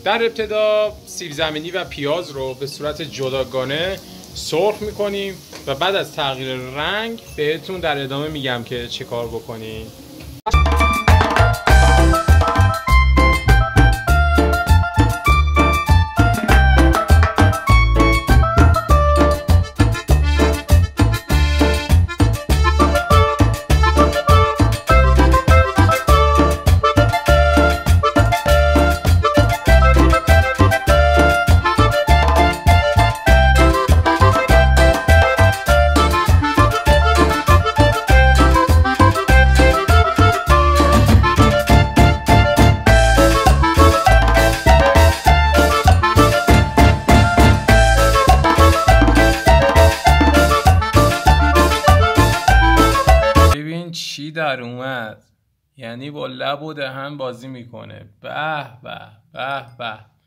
در ابتدا سیب زمینی و پیاز رو به صورت جداگانه سرخ میکنیم و بعد از تغییر رنگ بهتون در ادامه میگم که چه کار بکنیم. چی در اومد؟ یعنی با لب و دهن بازی میکنه. به به به به.